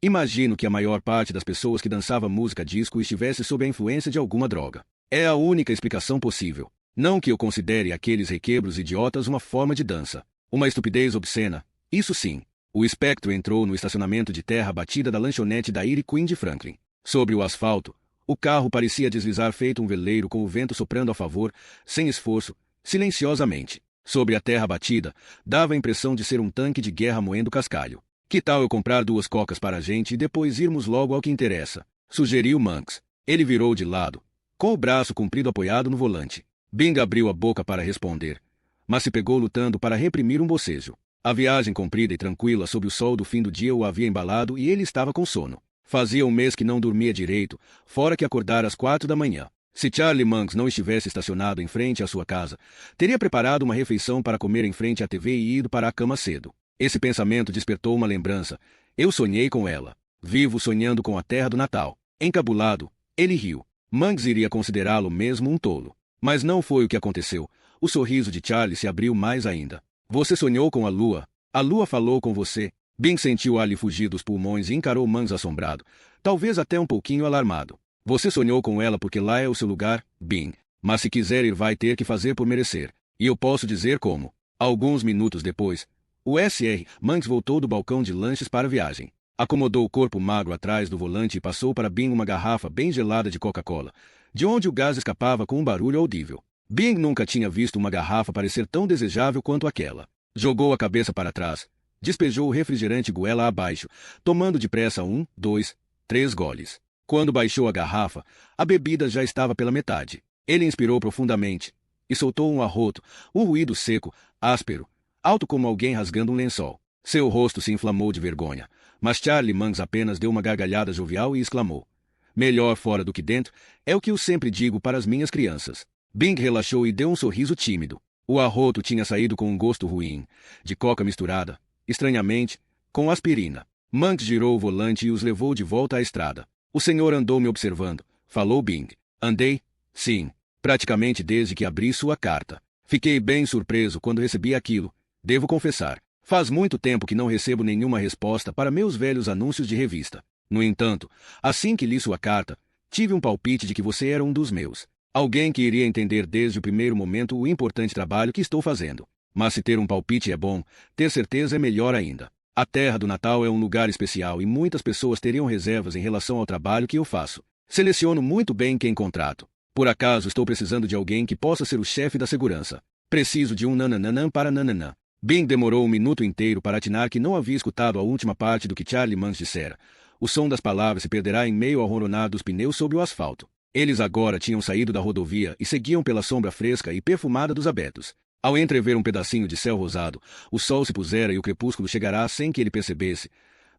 Imagino que a maior parte das pessoas que dançava música disco estivesse sob a influência de alguma droga. É a única explicação possível. Não que eu considere aqueles requebros idiotas uma forma de dança. Uma estupidez obscena. Isso sim. O Spectre entrou no estacionamento de terra batida da lanchonete da Iri Queen de Franklin. Sobre o asfalto, o carro parecia deslizar feito um veleiro com o vento soprando a favor, sem esforço, silenciosamente. Sobre a terra batida, dava a impressão de ser um tanque de guerra moendo cascalho. Que tal eu comprar 2 cocas para a gente e depois irmos logo ao que interessa? Sugeriu Monks. Ele virou de lado, com o braço comprido apoiado no volante. Bing abriu a boca para responder, mas se pegou lutando para reprimir um bocejo. A viagem comprida e tranquila sob o sol do fim do dia o havia embalado e ele estava com sono. Fazia um mês que não dormia direito, fora que acordara às 4 da manhã. Se Charlie Monks não estivesse estacionado em frente à sua casa, teria preparado uma refeição para comer em frente à TV e ido para a cama cedo. Esse pensamento despertou uma lembrança. Eu sonhei com ela. Vivo sonhando com a terra do Natal. Encabulado, ele riu. Monks iria considerá-lo mesmo um tolo. Mas não foi o que aconteceu. O sorriso de Charlie se abriu mais ainda. Você sonhou com a lua? A lua falou com você? Bing sentiu o ar lhe fugir dos pulmões e encarou Mangs assombrado, talvez até um pouquinho alarmado. Você sonhou com ela porque lá é o seu lugar, Bing. Mas se quiser ir vai ter que fazer por merecer. E eu posso dizer como. Alguns minutos depois, o Sr. Mangs voltou do balcão de lanches para a viagem. Acomodou o corpo magro atrás do volante e passou para Bing uma garrafa bem gelada de Coca-Cola, de onde o gás escapava com um barulho audível. Bing nunca tinha visto uma garrafa parecer tão desejável quanto aquela. Jogou a cabeça para trás, despejou o refrigerante goela abaixo, tomando depressa 1, 2, 3 goles. Quando baixou a garrafa, a bebida já estava pela metade. Ele inspirou profundamente e soltou um arroto, um ruído seco, áspero, alto como alguém rasgando um lençol. Seu rosto se inflamou de vergonha, mas Charlie Mangs apenas deu uma gargalhada jovial e exclamou: melhor fora do que dentro, é o que eu sempre digo para as minhas crianças. Bing relaxou e deu um sorriso tímido. O arroto tinha saído com um gosto ruim, de coca misturada, estranhamente, com aspirina. Mangs girou o volante e os levou de volta à estrada. O senhor andou me observando, falou Bing. Andei? Sim, praticamente desde que abri sua carta. Fiquei bem surpreso quando recebi aquilo, devo confessar. Faz muito tempo que não recebo nenhuma resposta para meus velhos anúncios de revista. No entanto, assim que li sua carta, tive um palpite de que você era um dos meus. Alguém que iria entender desde o primeiro momento o importante trabalho que estou fazendo. Mas se ter um palpite é bom, ter certeza é melhor ainda. A Terra do Natal é um lugar especial e muitas pessoas teriam reservas em relação ao trabalho que eu faço. Seleciono muito bem quem contrato. Por acaso estou precisando de alguém que possa ser o chefe da segurança. Preciso de um nananã para nananã. Bing demorou um minuto inteiro para atinar que não havia escutado a última parte do que Charlie Mangs dissera. O som das palavras se perderá em meio ao ronronar dos pneus sobre o asfalto. Eles agora tinham saído da rodovia e seguiam pela sombra fresca e perfumada dos abetos. Ao entrever um pedacinho de céu rosado, o sol se pusera e o crepúsculo chegará sem que ele percebesse.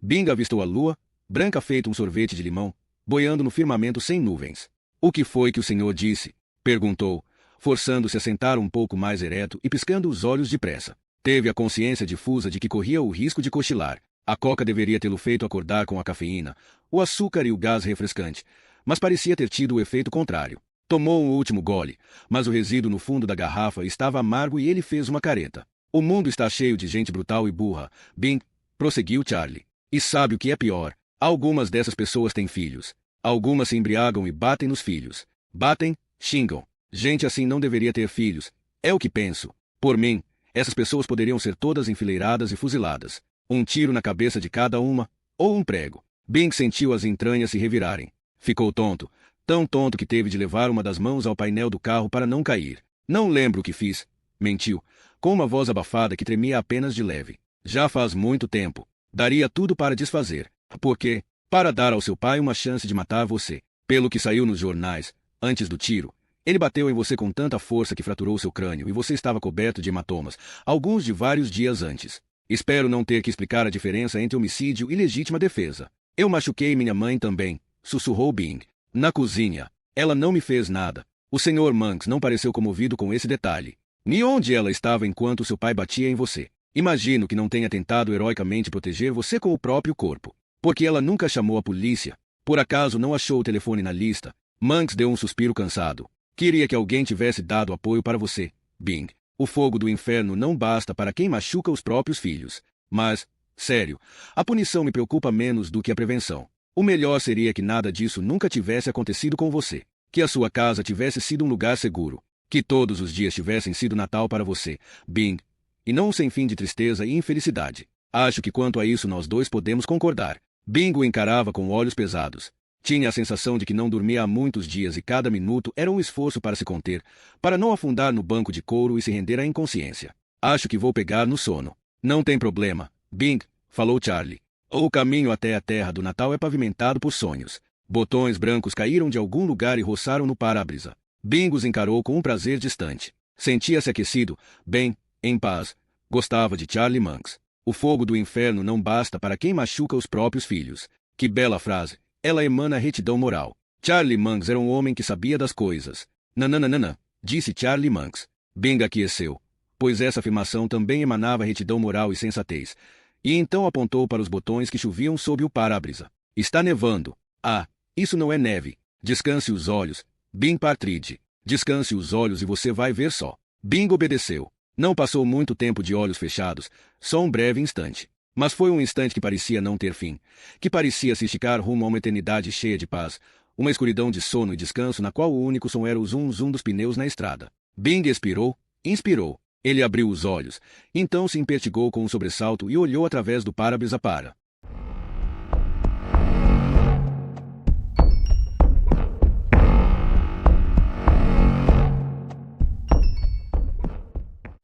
Bing avistou a lua, branca feito um sorvete de limão, boiando no firmamento sem nuvens. O que foi que o senhor disse? Perguntou, forçando-se a sentar um pouco mais ereto e piscando os olhos depressa. Teve a consciência difusa de que corria o risco de cochilar. A coca deveria tê-lo feito acordar com a cafeína, o açúcar e o gás refrescante, mas parecia ter tido o efeito contrário. Tomou um último gole, mas o resíduo no fundo da garrafa estava amargo e ele fez uma careta. O mundo está cheio de gente brutal e burra, Bing, prosseguiu Charlie. E sabe o que é pior? Algumas dessas pessoas têm filhos. Algumas se embriagam e batem nos filhos. Batem, xingam. Gente assim não deveria ter filhos. É o que penso. Por mim, essas pessoas poderiam ser todas enfileiradas e fuziladas. Um tiro na cabeça de cada uma, ou um prego. Bing sentiu as entranhas se revirarem. Ficou tonto, tão tonto que teve de levar uma das mãos ao painel do carro para não cair. Não lembro o que fiz, mentiu, com uma voz abafada que tremia apenas de leve. Já faz muito tempo. Daria tudo para desfazer. Por quê? Para dar ao seu pai uma chance de matar você. Pelo que saiu nos jornais, antes do tiro, ele bateu em você com tanta força que fraturou seu crânio e você estava coberto de hematomas, alguns de vários dias antes. Espero não ter que explicar a diferença entre homicídio e legítima defesa. Eu machuquei minha mãe também, sussurrou Bing. Na cozinha. Ela não me fez nada. O Sr. Mangs não pareceu comovido com esse detalhe. Nem onde ela estava enquanto seu pai batia em você. Imagino que não tenha tentado heroicamente proteger você com o próprio corpo. Porque ela nunca chamou a polícia. Por acaso não achou o telefone na lista? Mangs deu um suspiro cansado. Queria que alguém tivesse dado apoio para você, Bing. O fogo do inferno não basta para quem machuca os próprios filhos. Mas, sério, a punição me preocupa menos do que a prevenção. O melhor seria que nada disso nunca tivesse acontecido com você. Que a sua casa tivesse sido um lugar seguro. Que todos os dias tivessem sido Natal para você, Bing. E não um sem fim de tristeza e infelicidade. Acho que quanto a isso nós dois podemos concordar. Bing o encarava com olhos pesados. Tinha a sensação de que não dormia há muitos dias e cada minuto era um esforço para se conter, para não afundar no banco de couro e se render à inconsciência. Acho que vou pegar no sono. Não tem problema, Bing, falou Charlie. O caminho até a Terra do Natal é pavimentado por sonhos. Botões brancos caíram de algum lugar e roçaram no para-brisa. Bing os encarou com um prazer distante. Sentia-se aquecido, bem, em paz. Gostava de Charlie Mangs. O fogo do inferno não basta para quem machuca os próprios filhos. Que bela frase. Ela emana retidão moral. Charlie Mangs era um homem que sabia das coisas. Nananana, disse Charlie Mangs. Bing aqueceu, pois essa afirmação também emanava retidão moral e sensatez. E então apontou para os botões que choviam sob o para-brisa. Está nevando. Ah, isso não é neve. Descanse os olhos, Bing Partridge. Descanse os olhos e você vai ver só. Bing obedeceu. Não passou muito tempo de olhos fechados, só um breve instante. Mas foi um instante que parecia não ter fim, que parecia se esticar rumo a uma eternidade cheia de paz, uma escuridão de sono e descanso na qual o único som era o zum-zum dos pneus na estrada. Bing expirou, inspirou. Ele abriu os olhos, então se impertigou com um sobressalto e olhou através do para-brisa para.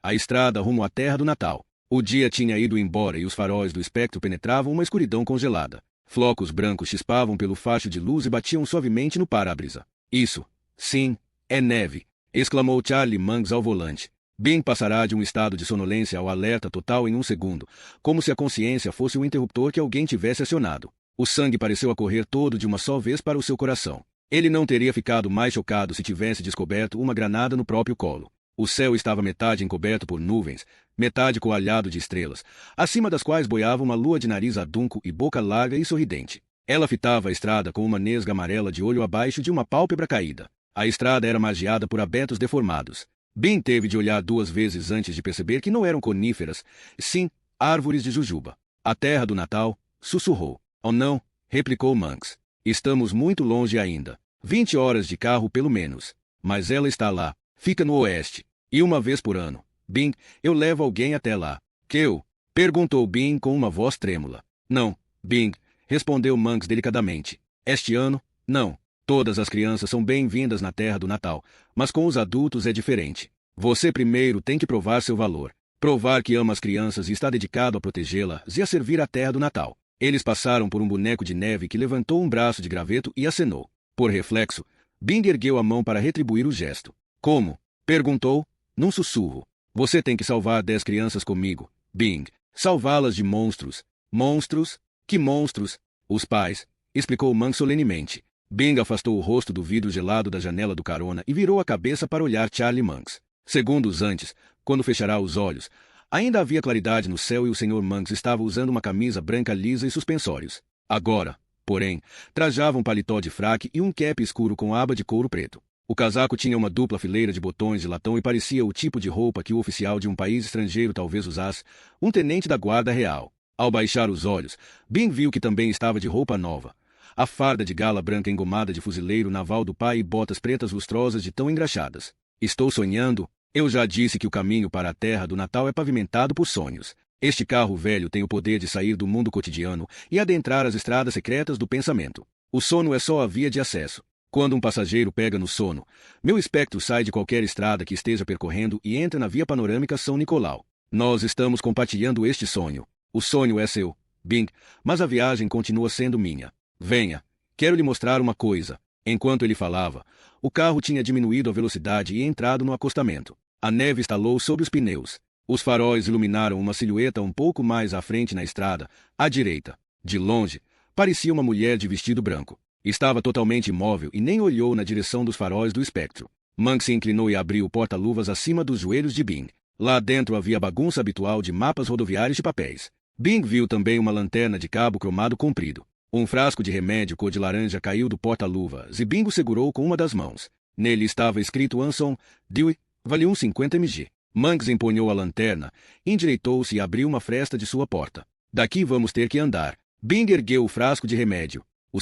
A estrada rumo à terra do Natal. O dia tinha ido embora e os faróis do espectro penetravam uma escuridão congelada. Flocos brancos chispavam pelo facho de luz e batiam suavemente no para-brisa. Isso, sim, é neve, exclamou Charlie Mangs ao volante. Bing passará de um estado de sonolência ao alerta total em um segundo, como se a consciência fosse o interruptor que alguém tivesse acionado. O sangue pareceu a correr todo de uma só vez para o seu coração. Ele não teria ficado mais chocado se tivesse descoberto uma granada no próprio colo. O céu estava metade encoberto por nuvens, metade coalhado de estrelas, acima das quais boiava uma lua de nariz adunco e boca larga e sorridente. Ela fitava a estrada com uma nesga amarela de olho abaixo de uma pálpebra caída. A estrada era margeada por abetos deformados. Bing teve de olhar 2 vezes antes de perceber que não eram coníferas, sim, árvores de jujuba. A terra do Natal, sussurrou. Oh não, replicou Manx. Estamos muito longe ainda. 20 horas de carro pelo menos. Mas ela está lá, fica no oeste. E uma vez por ano, Bing, eu levo alguém até lá. Que eu? Perguntou Bing com uma voz trêmula. Não, Bing, respondeu Manx delicadamente. Este ano, não. Todas as crianças são bem-vindas na terra do Natal, mas com os adultos é diferente. Você primeiro tem que provar seu valor. Provar que ama as crianças e está dedicado a protegê-las e a servir a terra do Natal. Eles passaram por um boneco de neve que levantou um braço de graveto e acenou. Por reflexo, Bing ergueu a mão para retribuir o gesto. Como? Perguntou, num sussurro. Você tem que salvar 10 crianças comigo, Bing. Salvá-las de monstros. Monstros? Que monstros? Os pais, explicou Manx solenemente. Bing afastou o rosto do vidro gelado da janela do carona e virou a cabeça para olhar Charlie Manx. Segundos antes, quando fechará os olhos, ainda havia claridade no céu e o Sr. Manx estava usando uma camisa branca lisa e suspensórios. Agora, porém, trajava um paletó de fraque e um cap escuro com aba de couro preto. O casaco tinha uma dupla fileira de botões de latão e parecia o tipo de roupa que o oficial de um país estrangeiro talvez usasse, um tenente da guarda real. Ao baixar os olhos, Bing viu que também estava de roupa nova. A farda de gala branca engomada de fuzileiro naval do pai e botas pretas lustrosas de tão engraxadas. Estou sonhando? Eu já disse que o caminho para a terra do Natal é pavimentado por sonhos. Este carro velho tem o poder de sair do mundo cotidiano e adentrar as estradas secretas do pensamento. O sono é só a via de acesso. Quando um passageiro pega no sono, meu espectro sai de qualquer estrada que esteja percorrendo e entra na via panorâmica São Nicolau. Nós estamos compartilhando este sonho. O sonho é seu, Bing, mas a viagem continua sendo minha. Venha, quero lhe mostrar uma coisa. Enquanto ele falava, o carro tinha diminuído a velocidade e entrado no acostamento. A neve estalou sob os pneus. Os faróis iluminaram uma silhueta um pouco mais à frente na estrada, à direita. De longe, parecia uma mulher de vestido branco. Estava totalmente imóvel e nem olhou na direção dos faróis do espectro. Manx se inclinou e abriu o porta-luvas acima dos joelhos de Bing. Lá dentro havia a bagunça habitual de mapas rodoviários de papéis. Bing viu também uma lanterna de cabo cromado comprido. Um frasco de remédio cor de laranja caiu do porta-luvas e Bing o segurou com uma das mãos. Nele estava escrito Anson, Dewey, vale 50 mg. Manx empunhou a lanterna, endireitou-se e abriu uma fresta de sua porta. Daqui vamos ter que andar. Bing ergueu o frasco de remédio. O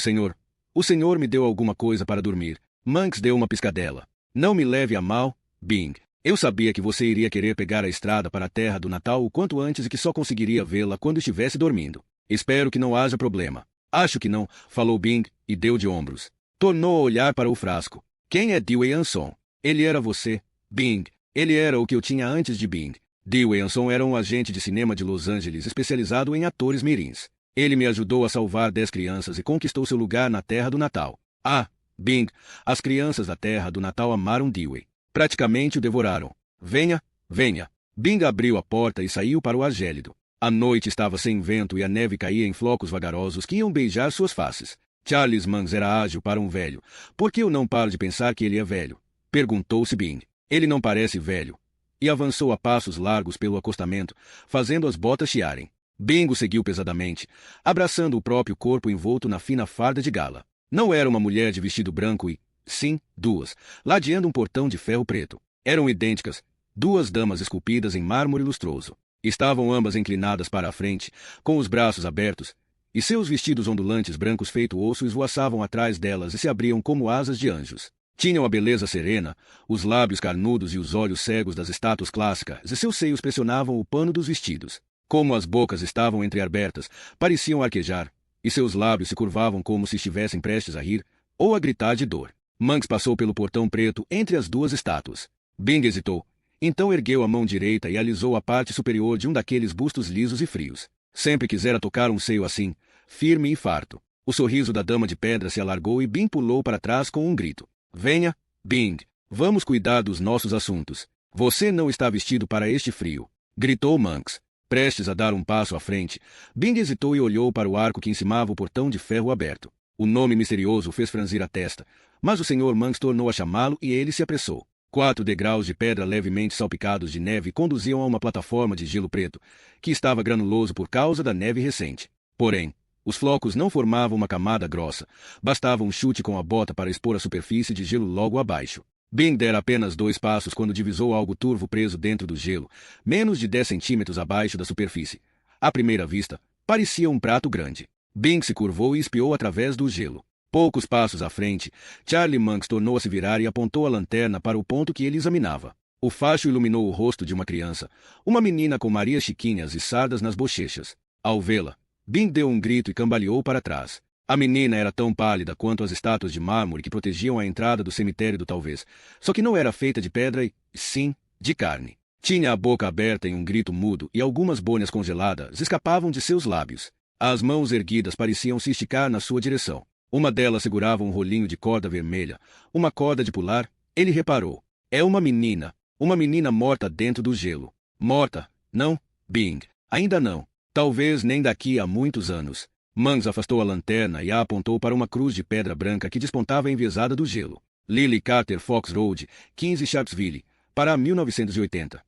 senhor me deu alguma coisa para dormir. Manx deu uma piscadela. Não me leve a mal, Bing. Eu sabia que você iria querer pegar a estrada para a terra do Natal o quanto antes e que só conseguiria vê-la quando estivesse dormindo. Espero que não haja problema. Acho que não, falou Bing, e deu de ombros. Tornou a olhar para o frasco. Quem é Dewey Anson? Ele era você, Bing. Ele era o que eu tinha antes de Bing. Dewey Anson era um agente de cinema de Los Angeles especializado em atores mirins. Ele me ajudou a salvar 10 crianças e conquistou seu lugar na terra do Natal. Ah, Bing, as crianças da terra do Natal amaram Dewey. Praticamente o devoraram. Venha, venha. Bing abriu a porta e saiu para o ar gélido. A noite estava sem vento e a neve caía em flocos vagarosos que iam beijar suas faces. Charles Manx era ágil para um velho. Por que eu não paro de pensar que ele é velho? Perguntou-se Bing. Ele não parece velho. E avançou a passos largos pelo acostamento, fazendo as botas chiarem. Bing o seguiu pesadamente, abraçando o próprio corpo envolto na fina farda de gala. Não era uma mulher de vestido branco e, sim, 2, ladeando um portão de ferro preto. Eram idênticas, duas damas esculpidas em mármore lustroso. Estavam ambas inclinadas para a frente, com os braços abertos, e seus vestidos ondulantes brancos feito osso esvoaçavam atrás delas e se abriam como asas de anjos. Tinham a beleza serena, os lábios carnudos e os olhos cegos das estátuas clássicas, e seus seios pressionavam o pano dos vestidos. Como as bocas estavam entreabertas, pareciam arquejar, e seus lábios se curvavam como se estivessem prestes a rir, ou a gritar de dor. Manx passou pelo portão preto entre as duas estátuas. Bing hesitou. Então ergueu a mão direita e alisou a parte superior de um daqueles bustos lisos e frios. Sempre quisera tocar um seio assim, firme e farto. O sorriso da dama de pedra se alargou e Bing pulou para trás com um grito. Venha, Bing. Vamos cuidar dos nossos assuntos. Você não está vestido para este frio. Gritou Manx. Prestes a dar um passo à frente, Bing hesitou e olhou para o arco que encimava o portão de ferro aberto. O nome misterioso o fez franzir a testa, mas o Sr. Manx tornou a chamá-lo e ele se apressou. 4 degraus de pedra levemente salpicados de neve conduziam a uma plataforma de gelo preto, que estava granuloso por causa da neve recente. Porém, os flocos não formavam uma camada grossa, bastava um chute com a bota para expor a superfície de gelo logo abaixo. Bing dera apenas 2 passos quando divisou algo turvo preso dentro do gelo, menos de 10 centímetros abaixo da superfície. À primeira vista, parecia um prato grande. Bing se curvou e espiou através do gelo. Poucos passos à frente, Charlie Manx tornou a se virar e apontou a lanterna para o ponto que ele examinava. O facho iluminou o rosto de uma criança, uma menina com Marias Chiquinhas e sardas nas bochechas. Ao vê-la, Bing deu um grito e cambaleou para trás. A menina era tão pálida quanto as estátuas de mármore que protegiam a entrada do cemitério do talvez, só que não era feita de pedra e, sim, de carne. Tinha a boca aberta em um grito mudo e algumas bolhas congeladas escapavam de seus lábios. As mãos erguidas pareciam se esticar na sua direção. Uma delas segurava um rolinho de corda vermelha, uma corda de pular. Ele reparou. É uma menina morta dentro do gelo. Morta? Não, Bing. Ainda não. Talvez nem daqui a muitos anos. Manx afastou a lanterna e a apontou para uma cruz de pedra branca que despontava enviesada do gelo. Lily Carter Fox Road, 15 Sharpsville, para 1980.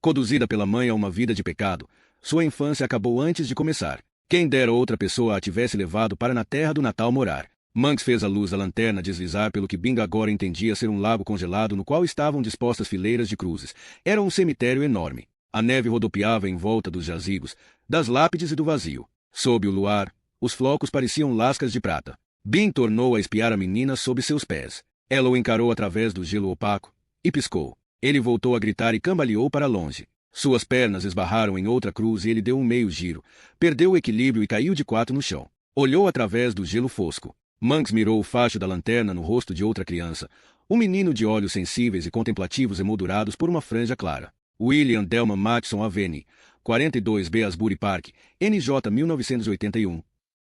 Conduzida pela mãe a uma vida de pecado, sua infância acabou antes de começar. Quem dera outra pessoa a tivesse levado para na terra do Natal morar. Manx fez a luz da lanterna deslizar pelo que Bing agora entendia ser um lago congelado no qual estavam dispostas fileiras de cruzes. Era um cemitério enorme. A neve rodopiava em volta dos jazigos, das lápides e do vazio. Sob o luar, os flocos pareciam lascas de prata. Bing tornou a espiar a menina sob seus pés. Ela o encarou através do gelo opaco e piscou. Ele voltou a gritar e cambaleou para longe. Suas pernas esbarraram em outra cruz e ele deu um meio giro, perdeu o equilíbrio e caiu de 4 no chão. Olhou através do gelo fosco. Manx mirou o facho da lanterna no rosto de outra criança, um menino de olhos sensíveis e contemplativos emoldurados por uma franja clara. William Delman Matson Aveni, 42B Asbury Park, NJ 1981.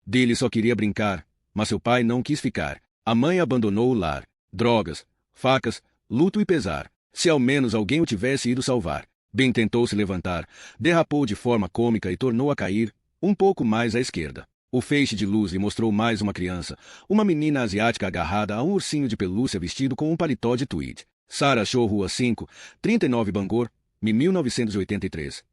Dele só queria brincar, mas seu pai não quis ficar. A mãe abandonou o lar. Drogas, facas, luto e pesar. Se ao menos alguém o tivesse ido salvar. Bing tentou se levantar, derrapou de forma cômica e tornou a cair, um pouco mais à esquerda. O feixe de luz lhe mostrou mais uma criança, uma menina asiática agarrada a um ursinho de pelúcia vestido com um paletó de tweed. Sarah Shaw, Rua 5, 39 Bangor, 1983.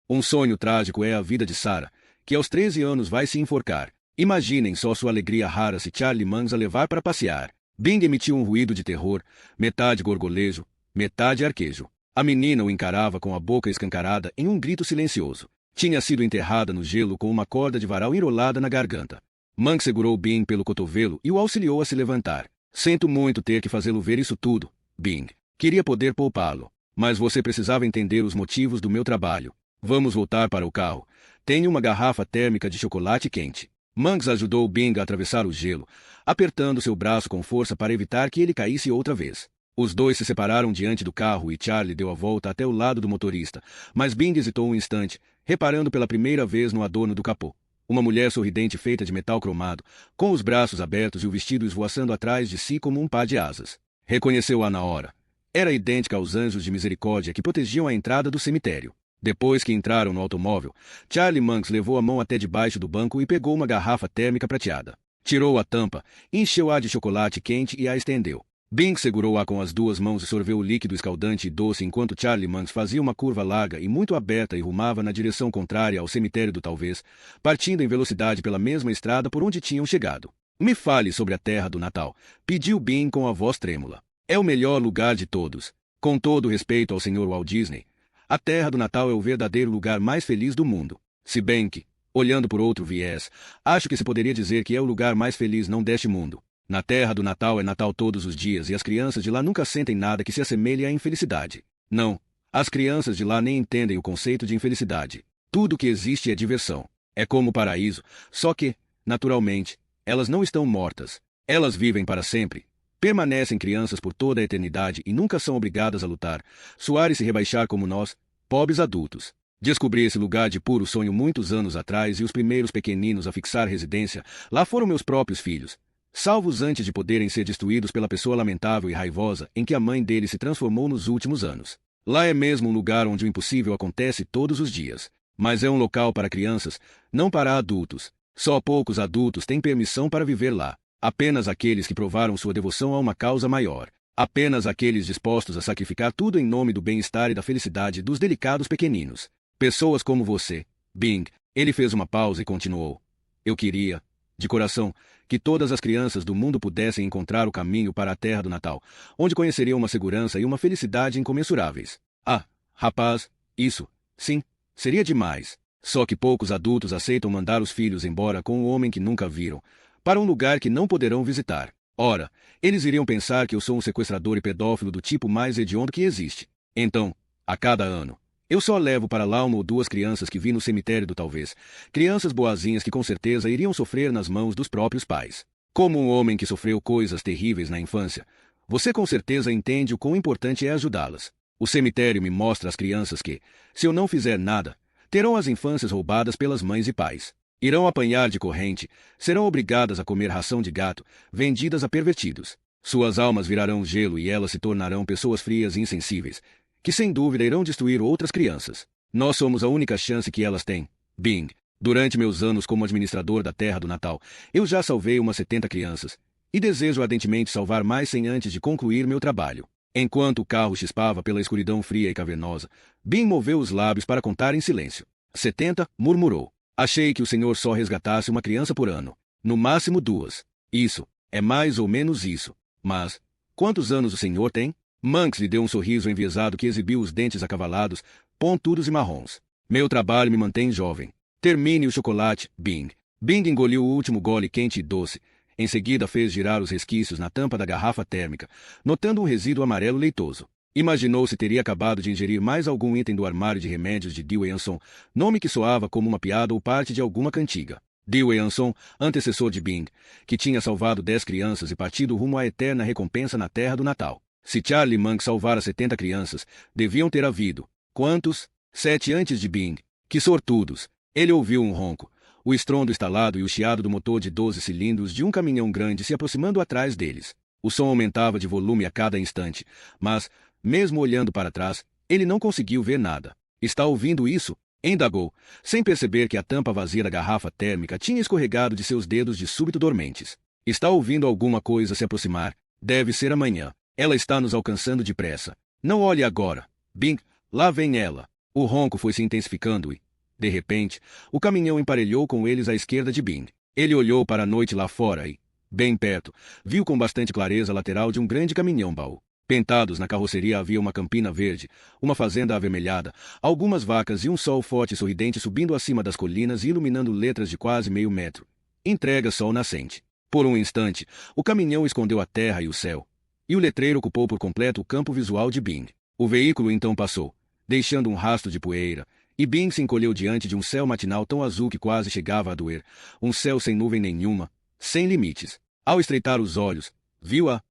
Um sonho trágico é a vida de Sarah, que aos 13 anos vai se enforcar. Imaginem só sua alegria rara se Charlie Manx a levar para passear. Bing emitiu um ruído de terror, metade gorgolejo, metade arquejo. A menina o encarava com a boca escancarada em um grito silencioso. Tinha sido enterrada no gelo com uma corda de varal enrolada na garganta. Manx segurou Bing pelo cotovelo e o auxiliou a se levantar. Sinto muito ter que fazê-lo ver isso tudo, Bing. Queria poder poupá-lo, mas você precisava entender os motivos do meu trabalho. Vamos voltar para o carro. Tenho uma garrafa térmica de chocolate quente. Manx ajudou Bing a atravessar o gelo, apertando seu braço com força para evitar que ele caísse outra vez. Os dois se separaram diante do carro e Charlie deu a volta até o lado do motorista, mas Bing hesitou um instante, reparando pela primeira vez no adorno do capô. Uma mulher sorridente feita de metal cromado, com os braços abertos e o vestido esvoaçando atrás de si como um par de asas. Reconheceu-a na hora. Era idêntica aos anjos de misericórdia que protegiam a entrada do cemitério. Depois que entraram no automóvel, Charlie Manx levou a mão até debaixo do banco e pegou uma garrafa térmica prateada. Tirou a tampa, encheu-a de chocolate quente e a estendeu. Bing segurou-a com as 2 mãos e sorveu o líquido escaldante e doce enquanto Charlie Manx fazia uma curva larga e muito aberta e rumava na direção contrária ao cemitério do talvez, partindo em velocidade pela mesma estrada por onde tinham chegado. Me fale sobre a terra do Natal, pediu Bing com a voz trêmula. É o melhor lugar de todos. Com todo respeito ao Sr. Walt Disney, a Terra do Natal é o verdadeiro lugar mais feliz do mundo. Se bem que, olhando por outro viés, acho que se poderia dizer que é o lugar mais feliz não deste mundo. Na Terra do Natal é Natal todos os dias e as crianças de lá nunca sentem nada que se assemelhe à infelicidade. Não, as crianças de lá nem entendem o conceito de infelicidade. Tudo que existe é diversão. É como o paraíso, só que, naturalmente, elas não estão mortas. Elas vivem para sempre. Permanecem crianças por toda a eternidade e nunca são obrigadas a lutar, suar e se rebaixar como nós, pobres adultos. Descobri esse lugar de puro sonho muitos anos atrás e os primeiros pequeninos a fixar residência lá foram meus próprios filhos, salvos antes de poderem ser destruídos pela pessoa lamentável e raivosa em que a mãe deles se transformou nos últimos anos. Lá é mesmo um lugar onde o impossível acontece todos os dias. Mas é um local para crianças, não para adultos. Só poucos adultos têm permissão para viver lá. Apenas aqueles que provaram sua devoção a uma causa maior. Apenas aqueles dispostos a sacrificar tudo em nome do bem-estar e da felicidade dos delicados pequeninos. Pessoas como você, Bing. Ele fez uma pausa e continuou. Eu queria, de coração, que todas as crianças do mundo pudessem encontrar o caminho para a Terra do Natal, onde conheceriam uma segurança e uma felicidade incomensuráveis. Ah, rapaz, isso, sim, seria demais. Só que poucos adultos aceitam mandar os filhos embora com um homem que nunca viram, para um lugar que não poderão visitar. Ora, eles iriam pensar que eu sou um sequestrador e pedófilo do tipo mais hediondo que existe. Então, a cada ano, eu só levo para lá uma ou duas crianças que vi no cemitério do talvez. Crianças boazinhas que com certeza iriam sofrer nas mãos dos próprios pais. Como um homem que sofreu coisas terríveis na infância, você com certeza entende o quão importante é ajudá-las. O cemitério me mostra as crianças que, se eu não fizer nada, terão as infâncias roubadas pelas mães e pais. Irão apanhar de corrente, serão obrigadas a comer ração de gato, vendidas a pervertidos. Suas almas virarão gelo e elas se tornarão pessoas frias e insensíveis, que sem dúvida irão destruir outras crianças. Nós somos a única chance que elas têm. Bing. Durante meus anos como administrador da Terra do Natal, eu já salvei umas 70 crianças, e desejo ardentemente salvar mais 100 antes de concluir meu trabalho. Enquanto o carro chispava pela escuridão fria e cavernosa, Bing moveu os lábios para contar em silêncio. 70, murmurou. Achei que o senhor só resgatasse uma criança por ano. No máximo 2. Isso, é mais ou menos isso. Mas, quantos anos o senhor tem? Monks lhe deu um sorriso enviesado que exibiu os dentes acavalados, pontudos e marrons. Meu trabalho me mantém jovem. Termine o chocolate, Bing. Bing engoliu o último gole quente e doce. Em seguida fez girar os resquícios na tampa da garrafa térmica, notando um resíduo amarelo leitoso. Imaginou se teria acabado de ingerir mais algum item do armário de remédios de Dewey Anson, nome que soava como uma piada ou parte de alguma cantiga. Dewey Anson, antecessor de Bing, que tinha salvado 10 crianças e partido rumo à eterna recompensa na Terra do Natal. Se Charlie Monk salvara 70 crianças, deviam ter havido. Quantos? 7 antes de Bing. Que sortudos! Ele ouviu um ronco, o estrondo estalado e o chiado do motor de 12 cilindros de um caminhão grande se aproximando atrás deles. O som aumentava de volume a cada instante, mas, mesmo olhando para trás, ele não conseguiu ver nada. Está ouvindo isso? Indagou, sem perceber que a tampa vazia da garrafa térmica tinha escorregado de seus dedos de súbito dormentes. Está ouvindo alguma coisa se aproximar? Deve ser amanhã. Ela está nos alcançando depressa. Não olhe agora. Bing, lá vem ela. O ronco foi se intensificando e, de repente, o caminhão emparelhou com eles à esquerda de Bing. Ele olhou para a noite lá fora e, bem perto, viu com bastante clareza a lateral de um grande caminhão-baú. Pentados na carroceria havia uma campina verde, uma fazenda avermelhada, algumas vacas e um sol forte e sorridente subindo acima das colinas e iluminando letras de quase meio metro. Entrega sol nascente. Por um instante, o caminhão escondeu a terra e o céu, e o letreiro ocupou por completo o campo visual de Bing. O veículo então passou, deixando um rastro de poeira, e Bing se encolheu diante de um céu matinal tão azul que quase chegava a doer, um céu sem nuvem nenhuma, sem limites. Ao estreitar os olhos, viu-a,